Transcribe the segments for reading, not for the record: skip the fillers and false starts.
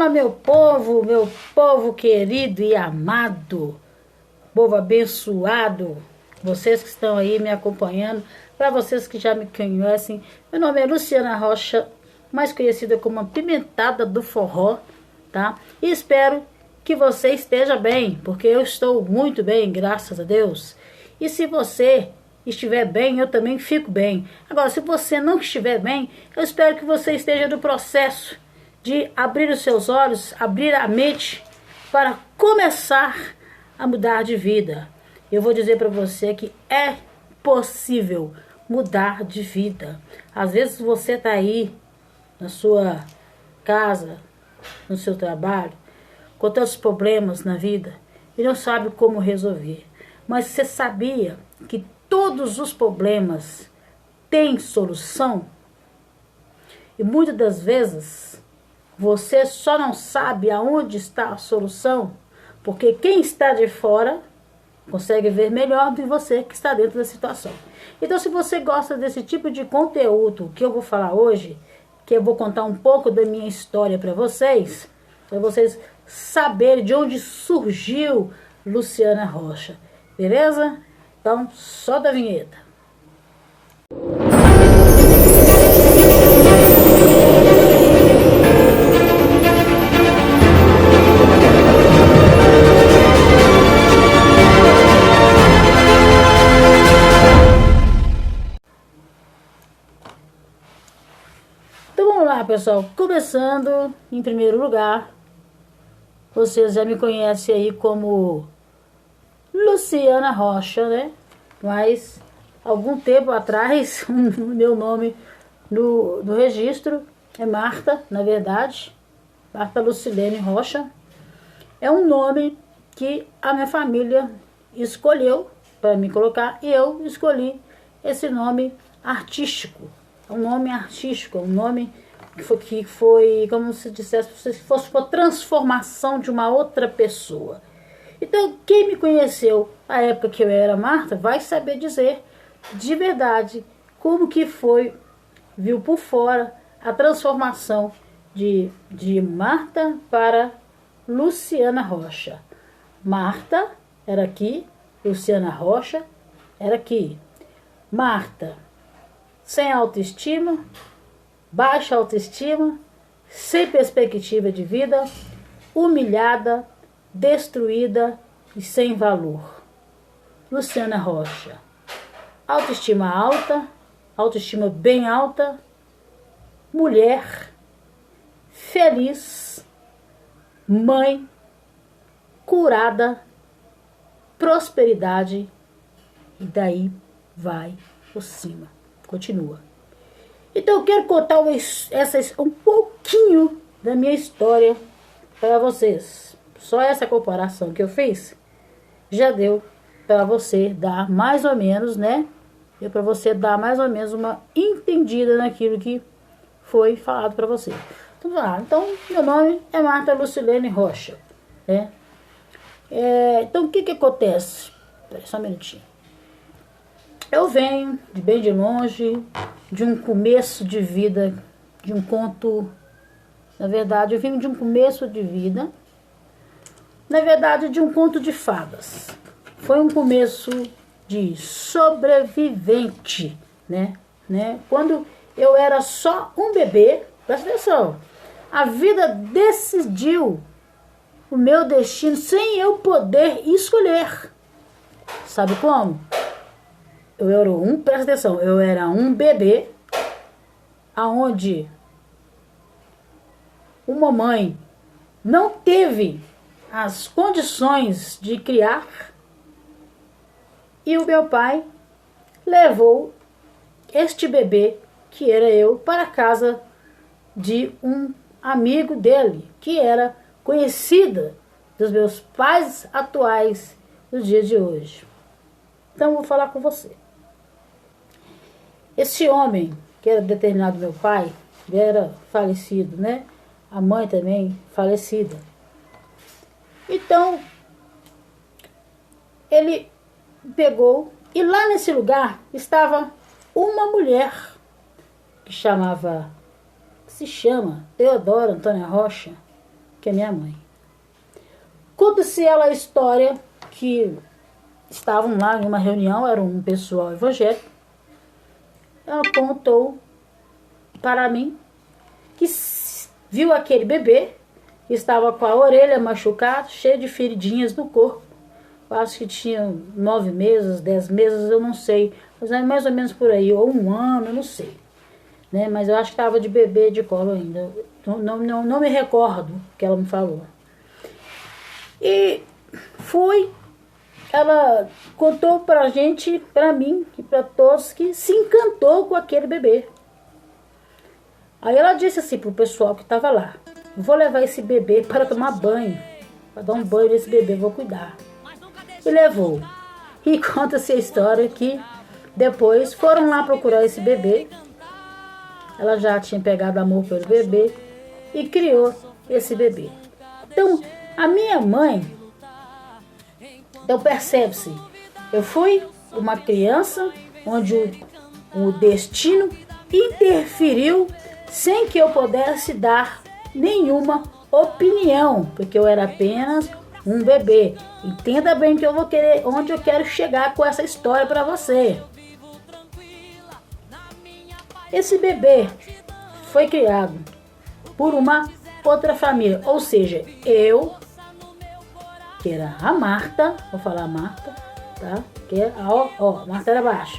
Fala, meu povo querido e amado, povo abençoado, vocês que estão aí me acompanhando, para vocês que já me conhecem, meu nome é Luciana Rocha, mais conhecida como a Pimentada do Forró, tá? E espero que você esteja bem, porque eu estou muito bem, graças a Deus. E se você estiver bem, eu também fico bem. Agora, se você não estiver bem, eu espero que você esteja no processo de abrir os seus olhos, abrir a mente para começar a mudar de vida. Eu vou dizer para você que é possível mudar de vida. Às vezes você está aí na sua casa, no seu trabalho, com tantos problemas na vida e não sabe como resolver. Mas você sabia que todos os problemas têm solução? E muitas das vezes você só não sabe aonde está a solução, porque quem está de fora consegue ver melhor do que você que está dentro da situação. Então, se você gosta desse tipo de conteúdo que eu vou falar hoje, que eu vou contar um pouco da minha história para vocês saberem de onde surgiu Luciana Rocha, beleza? Então, solta a vinheta. Pessoal, começando em primeiro lugar, vocês já me conhecem aí como Luciana Rocha, né? Mas algum tempo atrás, o meu nome no registro é Marta, na verdade, Marta Lucilene Rocha. É um nome que a minha família escolheu para me colocar e eu escolhi esse nome artístico. É um nome artístico, é um nome que foi como se dissesse, se fosse uma transformação de uma outra pessoa. Então, quem me conheceu na época que eu era Marta, vai saber dizer de verdade como que foi, viu por fora, a transformação de Marta para Luciana Rocha. Marta era aqui, Luciana Rocha era aqui. Marta, sem autoestima, baixa autoestima, sem perspectiva de vida, humilhada, destruída e sem valor. Luciana Rocha, autoestima alta, autoestima bem alta, mulher, feliz, mãe, curada, prosperidade, e daí por cima. Continua. Então eu quero contar um pouquinho da minha história para vocês. Só essa comparação que eu fiz já deu para você dar mais ou menos, né? Deu para você dar mais ou menos uma entendida naquilo que foi falado para você. Então, meu nome é Marta Lucilene Rocha, né? Então, o que acontece? Espera só um minutinho. Eu venho de bem de longe, de um começo de vida, de um conto. Na verdade, eu venho de um começo de vida, na verdade, de um conto de fadas. Foi um começo de sobrevivente, né? Quando eu era só um bebê, presta atenção, a vida decidiu o meu destino sem eu poder escolher. Sabe como? Presta atenção, eu era um bebê, aonde uma mãe não teve as condições de criar e o meu pai levou este bebê, que era eu, para a casa de um amigo dele, que era conhecida dos meus pais atuais nos dias de hoje. Então eu vou falar com você. Esse homem, que era determinado meu pai, era falecido, né? A mãe também falecida. Então, ele pegou, e lá nesse lugar estava uma mulher que se chama Teodora Antônia Rocha, que é minha mãe. Conta-se ela a história que estavam lá em uma reunião, era um pessoal evangélico. Ela contou para mim que viu aquele bebê que estava com a orelha machucada, cheia de feridinhas no corpo. Eu acho que tinha 9 meses, 10 meses, eu não sei. Mas é mais ou menos por aí, ou 1 ano, eu não sei. Né? Mas eu acho que estava de bebê de colo ainda. Não me recordo o que ela me falou. E ela contou pra gente, pra mim e pra todos, que se encantou com aquele bebê. Aí ela disse assim pro pessoal que estava lá: vou levar esse bebê para tomar banho, para dar um banho nesse bebê, vou cuidar. E levou. E conta-se a história que depois foram lá procurar esse bebê. Ela já tinha pegado amor pelo bebê e criou esse bebê. Então, a minha mãe, então percebe-se, eu fui uma criança onde o destino interferiu sem que eu pudesse dar nenhuma opinião, porque eu era apenas um bebê. Entenda bem que eu vou querer, onde eu quero chegar com essa história para você. Esse bebê foi criado por uma outra família, ou seja, eu, que era a Marta, vou falar Marta, tá? Que é a Marta era baixa.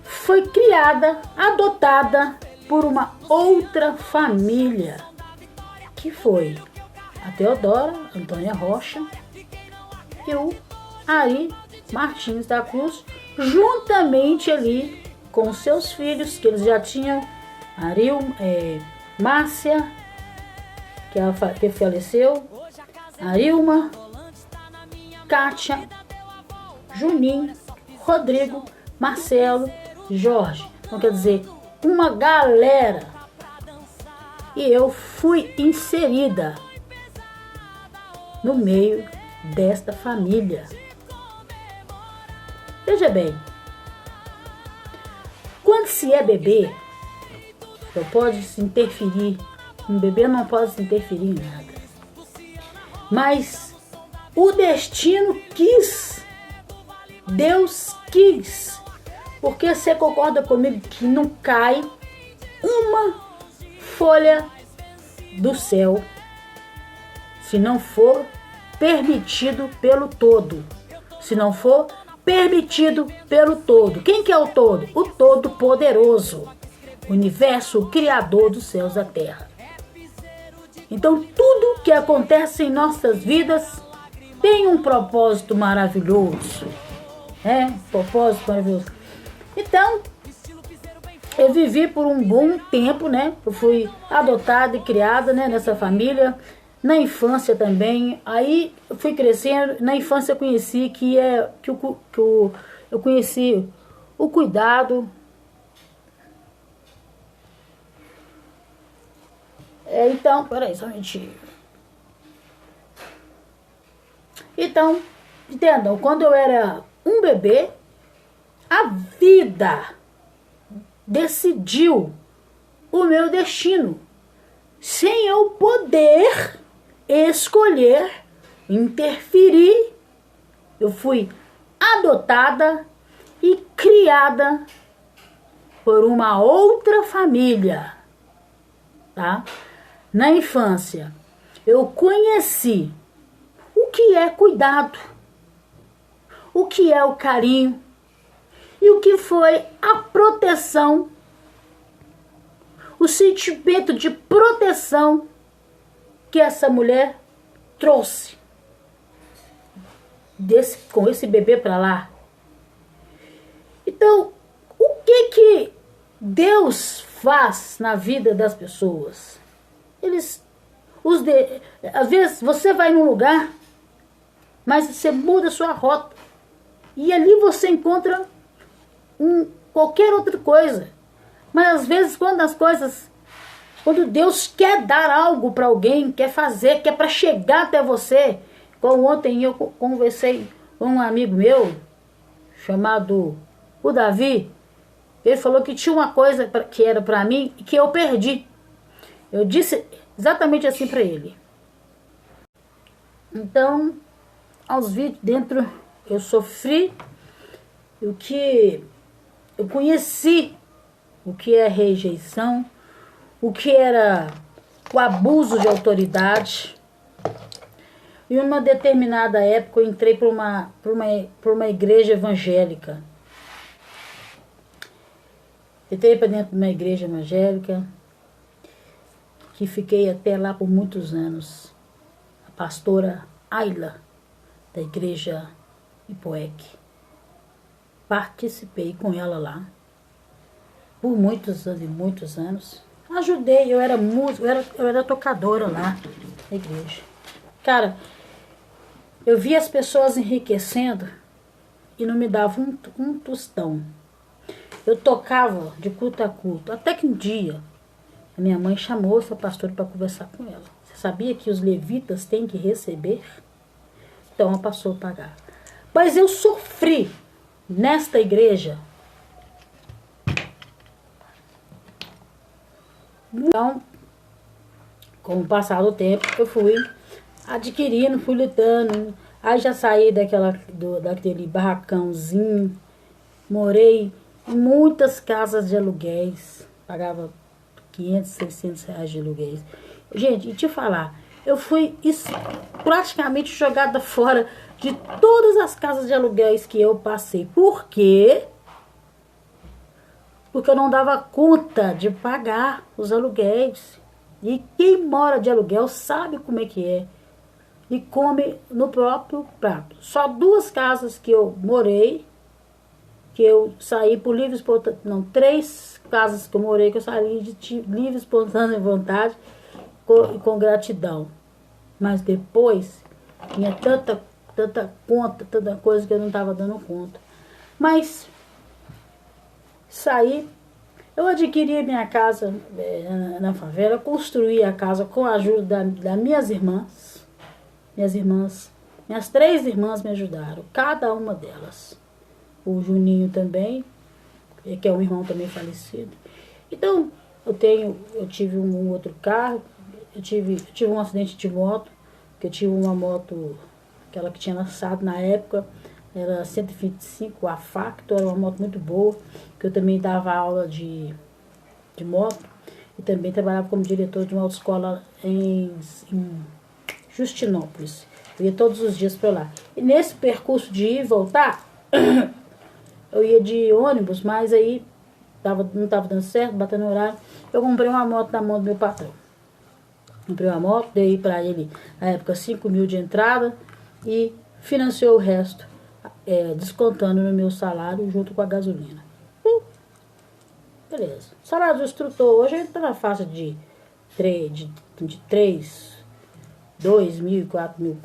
Foi criada, adotada por uma outra família, que foi a Teodora Antônia Rocha e o Ari Martins da Cruz, juntamente ali com seus filhos, que eles já tinham, Márcia, que faleceu, Arilma, Kátia, Juninho, Rodrigo, Marcelo, Jorge. Então, quer dizer, uma galera. E eu fui inserida no meio desta família. Veja bem, quando se é bebê, não pode se interferir. Um bebê não pode se interferir em nada. Mas o destino quis, Deus quis, porque você concorda comigo que não cai uma folha do céu se não for permitido pelo todo. Se não for permitido pelo todo. Quem que é o todo? O Todo-Poderoso, o universo, o Criador dos céus e da terra. Então, tudo que acontece em nossas vidas tem um propósito maravilhoso. Propósito maravilhoso. Então, eu vivi por um bom tempo, né? Eu fui adotada e criada, né, nessa família. Na infância também. Aí eu fui crescendo. Na infância eu conheci eu conheci o cuidado. Então, peraí, só um minutinho. Então, entendam, quando eu era um bebê, a vida decidiu o meu destino, sem eu poder escolher, interferir. Eu fui adotada e criada por uma outra família, tá? Na infância, eu conheci o que é cuidado, o que é o carinho e o que foi a proteção, o sentimento de proteção que essa mulher trouxe com esse bebê para lá. Então, o que Deus faz na vida das pessoas? Às vezes você vai num lugar, mas você muda sua rota e ali você encontra qualquer outra coisa. Mas às vezes quando Deus quer dar algo para alguém, quer fazer, quer para chegar até você. Como ontem eu conversei com um amigo meu, chamado o Davi. Ele falou que tinha uma coisa que era para mim e que eu perdi. Eu disse, exatamente assim para ele. Então, aos 20 dentro, eu sofri o que eu conheci, o que é rejeição, o que era o abuso de autoridade. Em uma determinada época, eu entrei para uma igreja evangélica. Entrei para dentro de uma igreja evangélica, que fiquei até lá por muitos anos. A pastora Ayla, da igreja Ipoec. Participei com ela lá por muitos anos e muitos anos. Ajudei, eu era músico, eu era tocadora lá na igreja. Cara, eu via as pessoas enriquecendo e não me davam um tostão. Eu tocava de culto a culto, até que um dia a minha mãe chamou essa pastora para conversar com ela. Você sabia que os levitas têm que receber? Então ela passou a pagar. Mas eu sofri nesta igreja. Então, com o passar do tempo, eu fui adquirindo, fui lutando. Aí já saí daquele barracãozinho. Morei em muitas casas de aluguéis. Pagava 500, 600 reais de aluguéis. Gente, e te falar, eu fui praticamente jogada fora de todas as casas de aluguéis que eu passei. Por quê? Porque eu não dava conta de pagar os aluguéis. E quem mora de aluguel sabe como é que é. E come no próprio prato. Só 2 casas que eu morei, que eu saí por livre espontânea, não, 3 casas que eu morei, que eu saí de livre espontânea vontade com gratidão. Mas depois, tinha tanta conta, tanta coisa que eu não estava dando conta. Mas saí, eu adquiri minha casa na favela, construí a casa com a ajuda das minhas irmãs. Minhas 3 irmãs me ajudaram, cada uma delas. O Juninho também, que é um irmão também falecido. Então, eu tive um outro carro, eu tive um acidente de moto, porque eu tive uma moto, aquela que tinha lançado na época, era 125, a Facto, era uma moto muito boa, que eu também dava aula de moto, e também trabalhava como diretor de uma autoescola em Justinópolis. Eu ia todos os dias para lá. E nesse percurso de ir e voltar, eu ia de ônibus, mas aí não estava dando certo, batendo no horário. Eu comprei uma moto na mão do meu patrão. Comprei uma moto, dei para ele, na época, 5 mil de entrada e financiou o resto, descontando no meu salário junto com a gasolina. Beleza. O salário do instrutor hoje está na faixa de 3, 2 mil, 4 mil,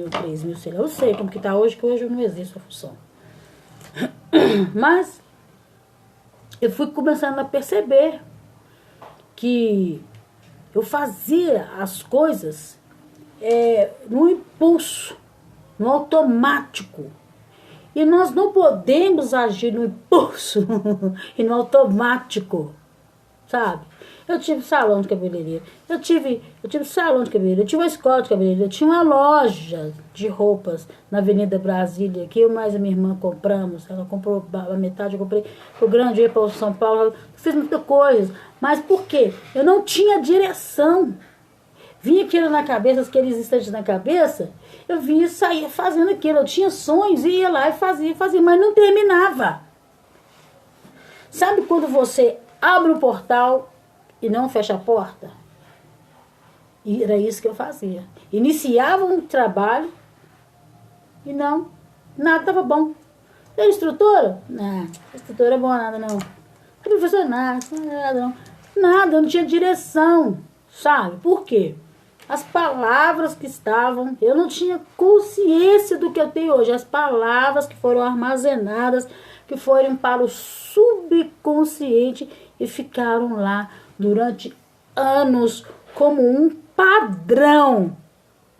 3 mil, sei lá. Eu sei como que está hoje, que hoje eu não exerço a função. Mas eu fui começando a perceber que eu fazia as coisas no impulso, no automático. E nós não podemos agir no impulso e no automático, sabe? Eu tive salão de cabeleireiro, eu tive salão de cabeleireiro, eu tive uma escola de cabeleireiro, eu tinha uma loja de roupas na Avenida Brasília, que eu mais a minha irmã compramos. Ela comprou a metade, eu comprei o grande, eu ia para São Paulo, eu fiz muita coisa. Mas por quê? Eu não tinha direção. Vinha aquilo na cabeça, aqueles instantes na cabeça, eu vinha e saía fazendo aquilo. Eu tinha sonhos, ia lá e fazia, mas não terminava. Sabe quando você abre o portal e não fecha a porta? E era isso que eu fazia. Iniciava um trabalho e nada estava bom. E a instrutora? Não, a instrutora é boa nada não. A professora, nada não. Nada, eu não tinha direção, sabe? Por quê? As palavras que estavam, eu não tinha consciência do que eu tenho hoje. As palavras que foram armazenadas, que foram para o subconsciente e ficaram lá durante anos como um padrão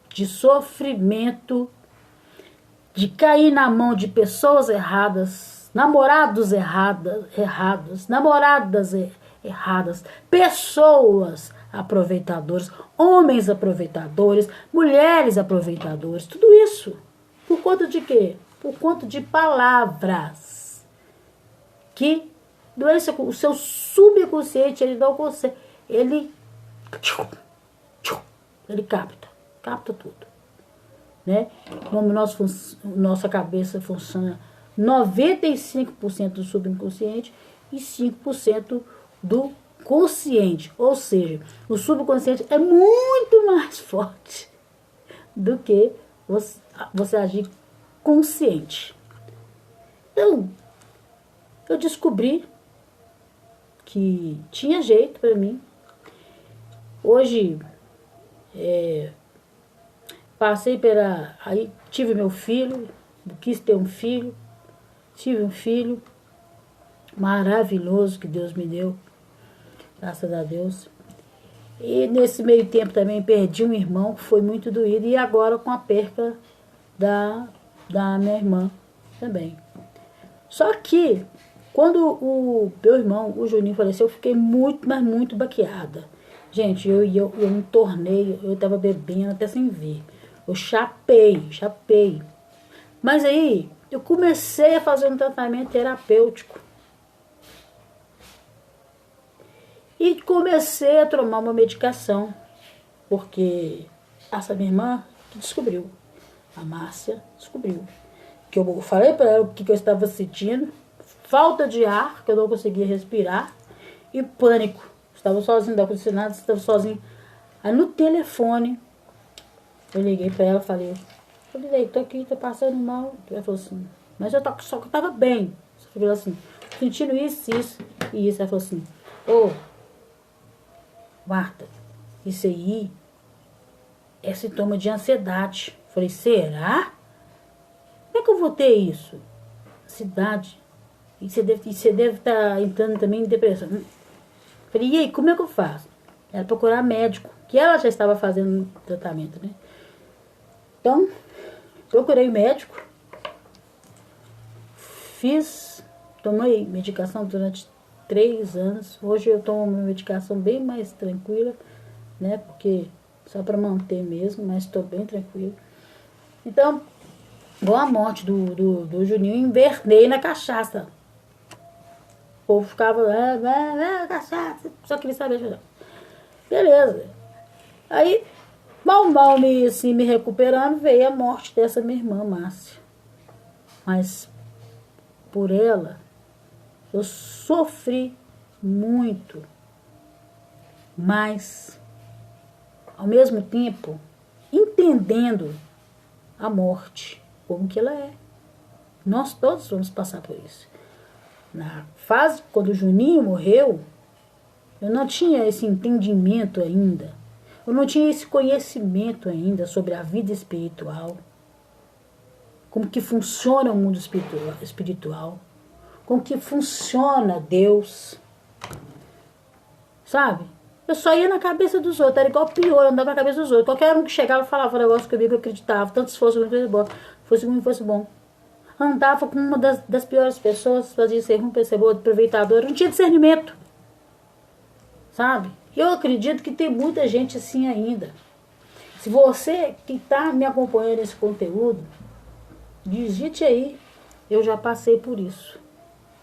de sofrimento, de cair na mão de pessoas erradas, namorados errados, namoradas erradas, pessoas aproveitadoras, homens aproveitadores, mulheres aproveitadoras, tudo isso. Por conta de quê? Por conta de palavras que o seu subconsciente, ele não consegue, ele capta tudo, né? Como nossa cabeça funciona 95% do subconsciente e 5% do consciente, ou seja, o subconsciente é muito mais forte do que você agir consciente. Então, eu descobri que tinha jeito para mim. Hoje, passei aí tive meu filho, quis ter um filho, tive um filho maravilhoso que Deus me deu, graças a Deus. E nesse meio tempo também perdi um irmão que foi muito doído, e agora com a perca da minha irmã também. Só que quando o meu irmão, o Juninho, faleceu, eu fiquei muito, mas muito baqueada. Gente, eu me tornei, eu tava bebendo até sem ver. Eu chapei. Mas aí, eu comecei a fazer um tratamento terapêutico. E comecei a tomar uma medicação. Porque essa minha irmã que descobriu. A Márcia descobriu. Que eu falei para ela o que eu estava sentindo. Falta de ar, que eu não conseguia respirar. E pânico. Estava sozinho, não aconteceu nada, estava sozinho. Aí no telefone, eu liguei para ela, falei, tô aqui, tô passando mal. Ela falou assim, mas só que eu tava bem. Ela falou assim, sentindo isso e isso. Ela falou assim, ô, Marta, isso aí é sintoma de ansiedade. Eu falei, será? Como é que eu vou ter isso? Ansiedade. E você deve estar entrando também em depressão. Falei, e aí, como é que eu faço? Era procurar médico, que ela já estava fazendo tratamento, né? Então, procurei médico, tomei medicação durante 3 anos. Hoje eu tomo uma medicação bem mais tranquila, né? Porque só para manter mesmo, mas estou bem tranquila. Então, com a morte do Juninho, invernei na cachaça. O povo ficava, cachaça, só queria saber de. Beleza. Aí, mal me recuperando, veio a morte dessa minha irmã, Márcia. Mas, por ela, eu sofri muito. Mas, ao mesmo tempo, entendendo a morte, como que ela é. Nós todos vamos passar por isso. Na fase, quando o Juninho morreu, eu não tinha esse entendimento ainda. Eu não tinha esse conhecimento ainda sobre a vida espiritual. Como que funciona o mundo espiritual. Como que funciona Deus. Sabe? Eu só ia na cabeça dos outros. Era igual o pior, eu andava na cabeça dos outros. Qualquer um que chegava e falava um negócio comigo, eu acreditava. Tanto se fosse ruim, fosse ruim, fosse bom. Andava com uma das piores pessoas, fazia ser ruim, percebeu, aproveitador, não tinha discernimento, sabe? Eu acredito que tem muita gente assim ainda. Se você que está me acompanhando nesse conteúdo, digite aí, eu já passei por isso.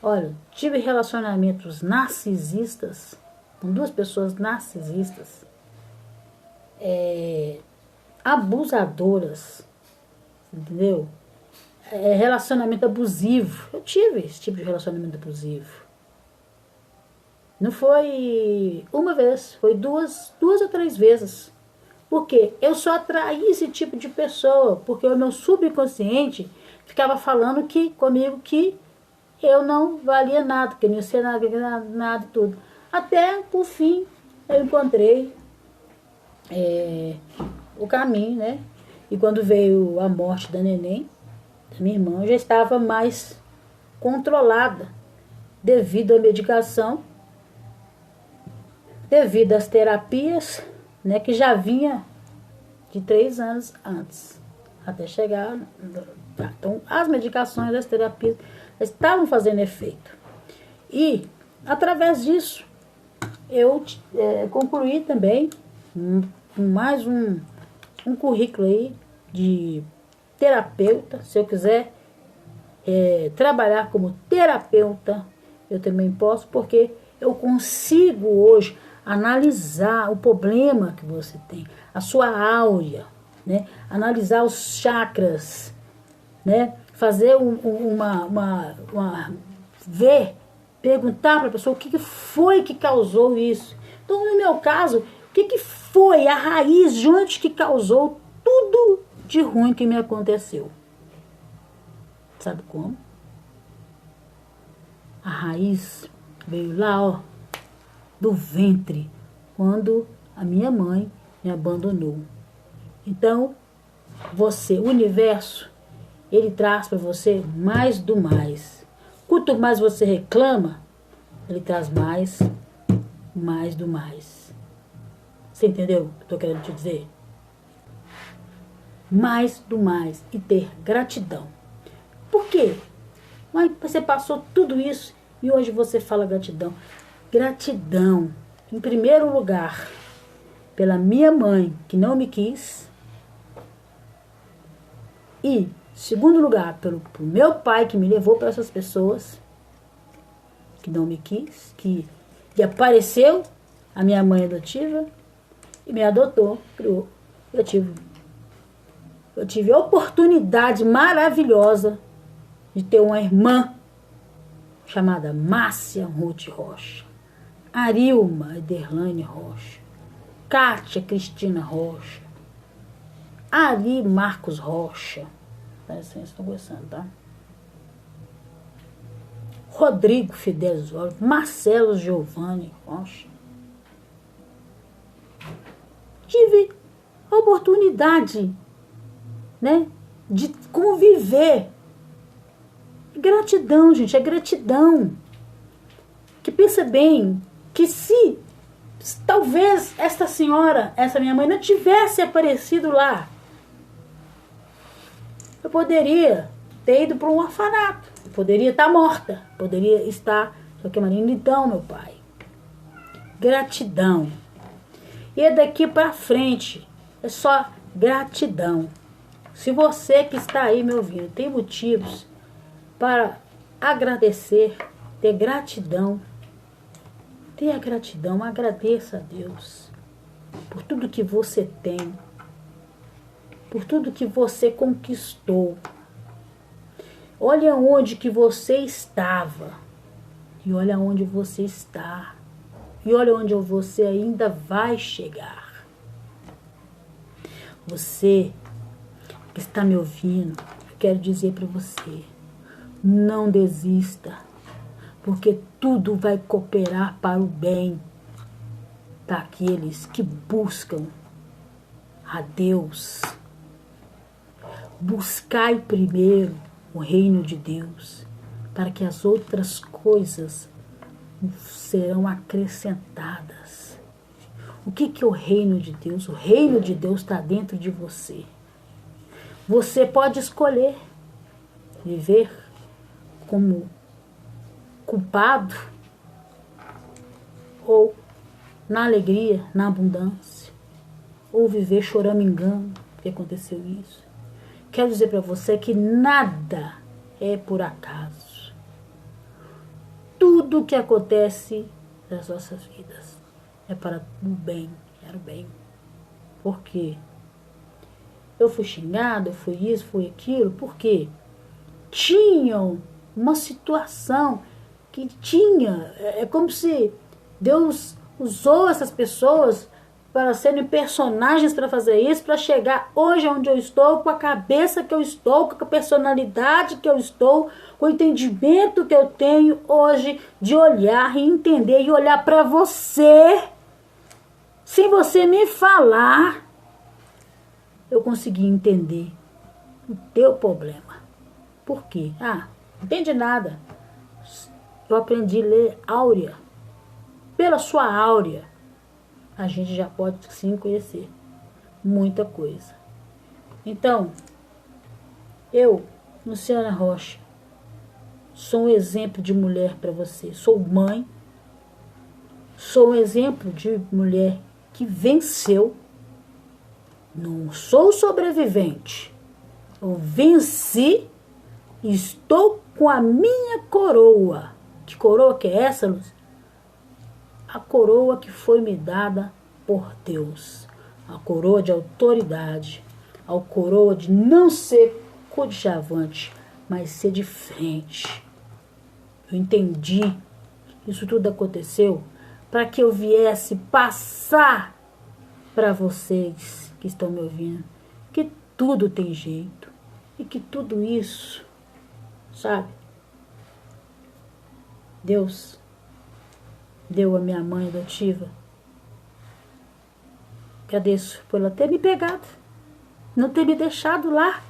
Olha, tive relacionamentos narcisistas, com 2 pessoas narcisistas, abusadoras, entendeu? Relacionamento abusivo. Eu tive esse tipo de relacionamento abusivo. Não foi uma vez, foi duas ou 3 vezes. Porque eu só atraí esse tipo de pessoa, porque o meu subconsciente ficava falando comigo que eu não valia nada, que eu não ia ser nada e tudo. Até, por fim, eu encontrei o caminho, né? E quando veio a morte da neném, da minha irmã, eu já estava mais controlada devido à medicação, devido às terapias, né, que já vinha de 3 anos antes, até chegar. Então, as medicações, as terapias estavam fazendo efeito. E, através disso, eu concluí também mais um currículo aí de terapeuta. Se eu quiser trabalhar como terapeuta, eu também posso, porque eu consigo hoje analisar o problema que você tem, a sua áurea, né? Analisar os chakras, né? Fazer ver, perguntar para a pessoa o que foi que causou isso. Então, no meu caso, o que foi a raiz de onde que causou tudo de ruim que me aconteceu? Sabe como? A raiz veio lá, ó, do ventre, quando a minha mãe me abandonou. Então, você, o universo, ele traz para você mais do mais. Quanto mais você reclama, ele traz mais do mais. Você entendeu o que eu estou querendo te dizer? Mais do mais. E ter gratidão. Por quê? Mas você passou tudo isso e hoje você fala gratidão. Gratidão, em primeiro lugar, pela minha mãe, que não me quis. E, segundo lugar, pelo meu pai, que me levou para essas pessoas, que não me quis, que apareceu a minha mãe adotiva e me adotou, criou. Eu tive a oportunidade maravilhosa de ter uma irmã chamada Márcia Ruth Rocha, Arilma Ederlane Rocha, Kátia Cristina Rocha, Ari Marcos Rocha, dá licença, estou gostando, tá? Rodrigo Fidelis Osório, Marcelo Giovanni Rocha. Tive a oportunidade, né, de conviver. Gratidão, gente, é gratidão. Que pensa bem, que se talvez esta senhora, essa minha mãe, não tivesse aparecido lá, eu poderia ter ido para um orfanato, eu poderia estar morta, poderia estar, só que então, meu pai, gratidão. E daqui para frente é só gratidão. Se você que está aí me ouvindo tem motivos para agradecer, ter gratidão, tenha gratidão, agradeça a Deus por tudo que você tem, por tudo que você conquistou. Olha onde que você estava e olha onde você está e olha onde você ainda vai chegar. Você que está me ouvindo, eu quero dizer para você, não desista, porque tudo vai cooperar para o bem daqueles que buscam a Deus. Buscai primeiro o reino de Deus, para que as outras coisas serão acrescentadas. O que é o reino de Deus? O reino de Deus está dentro de você. Você pode escolher viver como culpado ou na alegria, na abundância, ou viver choramingando porque aconteceu isso. Quero dizer para você que nada é por acaso. Tudo que acontece nas nossas vidas é para o bem, era o bem. Por quê? Eu fui xingado, eu fui isso, fui aquilo, porque tinham uma situação que tinha, é como se Deus usou essas pessoas para serem personagens para fazer isso, para chegar hoje onde eu estou, com a cabeça que eu estou, com a personalidade que eu estou, com o entendimento que eu tenho hoje de olhar e entender e olhar para você, sem você me falar, eu consegui entender o teu problema. Por quê? Não entendi nada. Eu aprendi a ler áurea. Pela sua áurea, a gente já pode sim conhecer muita coisa. Então, eu, Luciana Rocha, sou um exemplo de mulher para você. Sou mãe, Sou um exemplo de mulher que venceu. Não sou sobrevivente. Eu venci e estou com a minha coroa. Que coroa que é essa, Luz? A coroa que foi me dada por Deus. A coroa de autoridade. A coroa de não ser coadjuvante, mas ser de frente. Eu entendi que isso tudo aconteceu para que eu viesse passar para vocês que estão me ouvindo, que tudo tem jeito e que tudo isso, sabe? Deus deu a minha mãe adotiva. Agradeço por ela ter me pegado, não ter me deixado lá,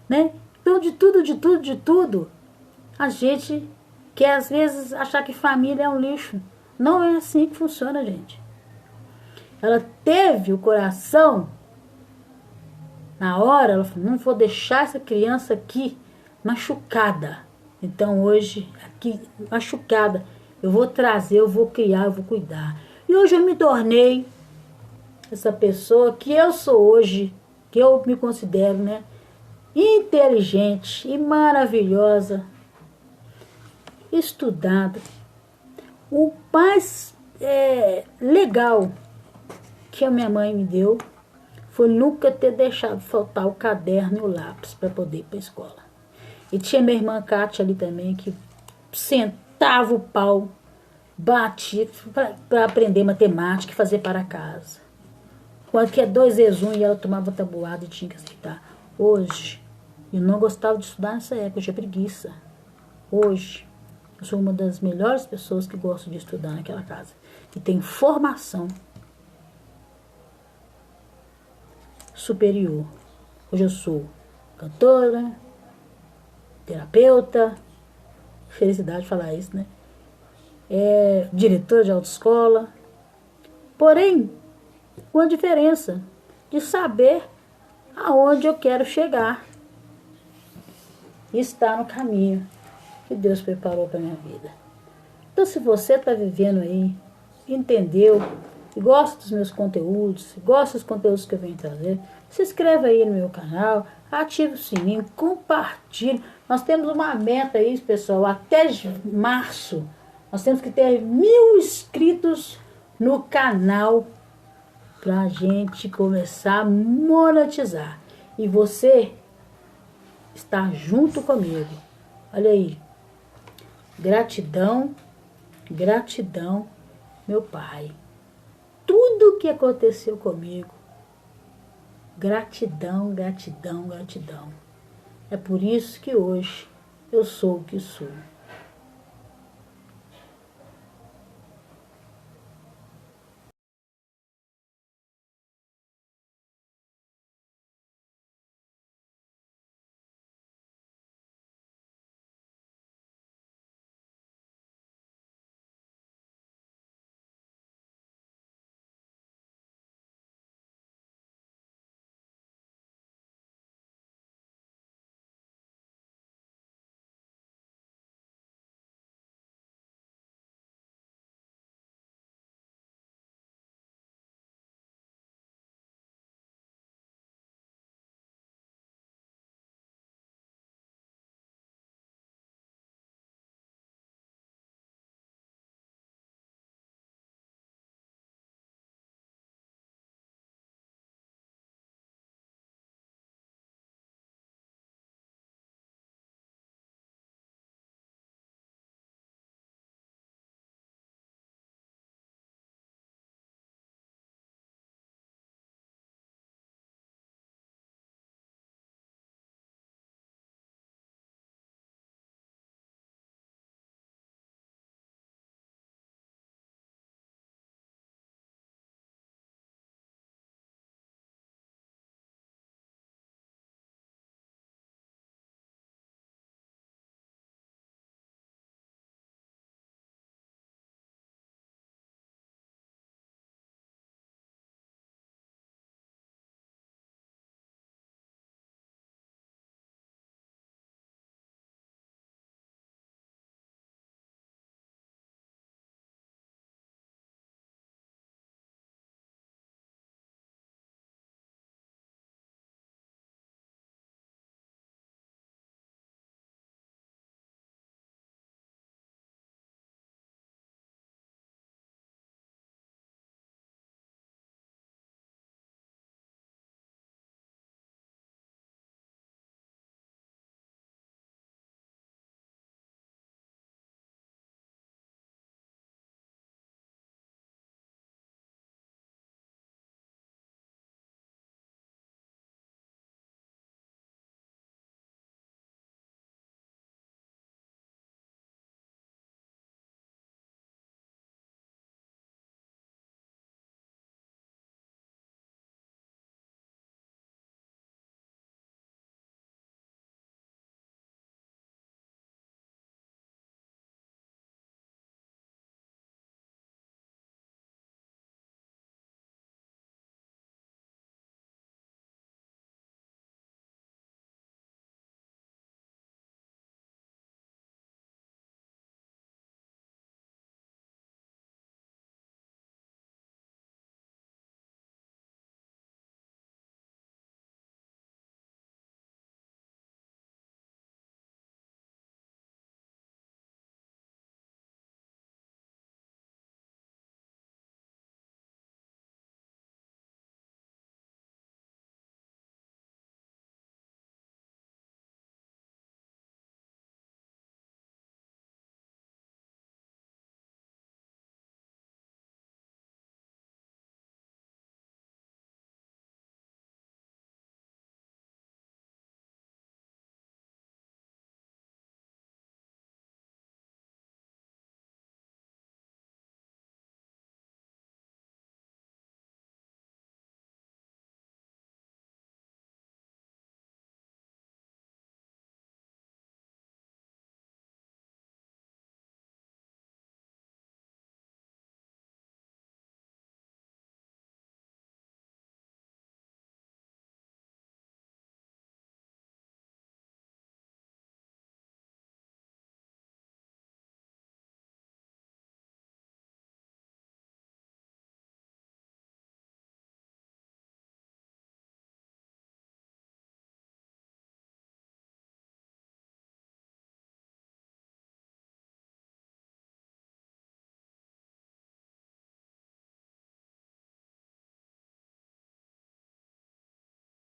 né? Então, de tudo, a gente quer às vezes achar que família é um lixo. Não é assim que funciona, gente. Ela teve o coração, na hora, ela falou, não vou deixar essa criança aqui machucada. Então hoje, aqui machucada, eu vou trazer, eu vou criar, eu vou cuidar. E hoje eu me tornei essa pessoa que eu sou hoje, que eu me considero, né, inteligente e maravilhosa, estudada. O mais legal que a minha mãe me deu foi nunca ter deixado faltar o caderno e o lápis para poder ir para a escola. E tinha minha irmã Kátia ali também, que sentava o pau, batia para aprender matemática e fazer para casa. Quando que é 2 vezes 1 e ela tomava tabuada e tinha que aceitar. Hoje, eu não gostava de estudar nessa época, eu tinha preguiça. Hoje, eu sou uma das melhores pessoas que gosto de estudar naquela casa. E tem formação superior. Hoje eu sou cantora, terapeuta, felicidade de falar isso, né? Diretora de autoescola. Porém, com a diferença de saber aonde eu quero chegar. E estar no caminho que Deus preparou para a minha vida. Então, se você está vivendo aí, entendeu, e gosta dos meus conteúdos, gosta dos conteúdos que eu venho trazer, se inscreva aí no meu canal, ative o sininho, compartilhe. Nós temos uma meta aí, pessoal, até março. Nós temos que ter 1000 inscritos no canal para a gente começar a monetizar. E você está junto comigo. Olha aí. Gratidão, gratidão, meu Pai. Tudo que aconteceu comigo, gratidão, gratidão, gratidão. É por isso que hoje eu sou o que sou.